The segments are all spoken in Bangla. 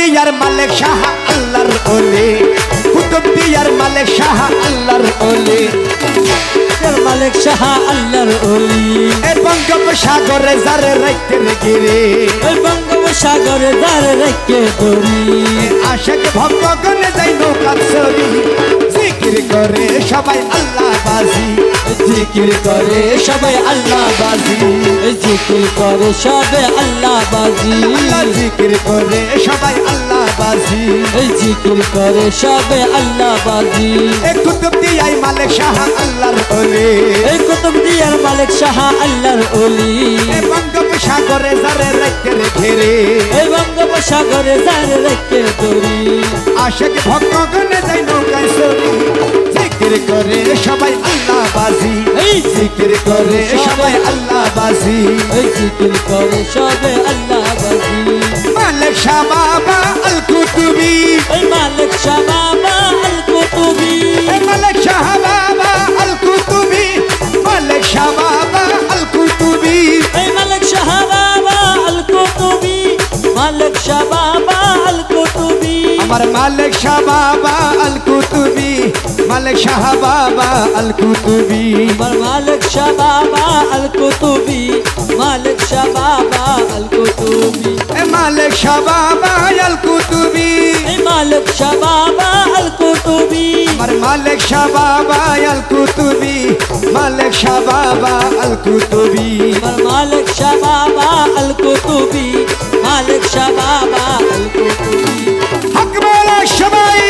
দিয়ার মালিক শাহ আল্লাহর ওলি, কুতুব দিয়ার মালিক শাহ আল্লাহর ওলি, মালিক শাহ আল্লাহর ওলি। এ বঙ্গোপসাগরে যারে রাইতে গিরে, ওই বঙ্গোপসাগরে যারে রেখে ধরি, আশেক ভক্তগণে যাই নৌকা চড়ি, জিকির করে সবাই আল্লাহ বাজি, জিকির করে সবাই আল্লাহ বাজি, জিকির করে সবে আল্লাহ বাজি, আল্লাহ জিকির করে সবাই আল্লাহ বাজি, জিকির করে সবে আল্লাহ বাজি। এ কুতুব দিয়াই মালিক শাহ আল্লাহর ওলি, এই কুতুব দিয়ার মালিক শাহ আল্লাহর ওলি, এ বঙ্গোপসাগরে যারে রাইতে ঘিরে, এই বঙ্গোপসাগরে যারে রেখে ধরি, আশেক ভক্তগণে যাই নৌকায় চড়ি, জিকির করে সবাই আল্লাহ বাজি, এই জিকির করে সবাই আল্লাহ বাজি, জিকির করে সবে আল্লাহ বাজি। মালিক শাহ বাবা আল কুতুবি, এই মালিক শাহ বাবা আল কুতুবি, মালিক শাহ বাবা আল কুতুবি, মালিক শাহ বাবা আল কুতুবি, এই মালিক শাহ বাবা আল কুতুবি, মালিক শাহ বাবা আল কুতুবি, আমার মালিক শাহ বাবা আল কুতুবি, মালিক শাহ বাবা আল কুতুবি, আমার মালিক শাহ বাবা আল কুতুবি, মালিক শাহ বাবা আল কুতুবি, এ মালিক শাহ বাবা আল কুতুবি, এই মালিক শাহ বাবা আল কুতুবি, আমার মালিক শাহ বাবা আল কুতুবি, মালিক শাহ বাবা আল কুতুবি, আমার মালিক শাহ বাবা আল কুতুবি, মালিক শাহ বাবা আল কুতুবি। হক বলা সবাই,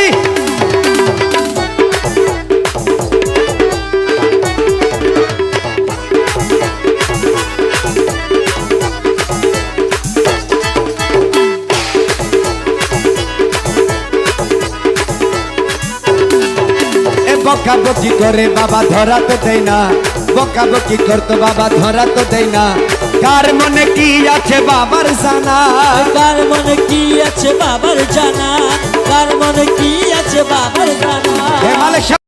বকাবকি করে বাবা ধরা তো দেয় না, বকাবকি করতো বাবা ধরা তো দেয় না, কার মনে কি আছে বাবার জানা, কার মনে কি আছে বাবার জানা, কার মনে কি আছে বাবার জানা। হে মালিক শাহ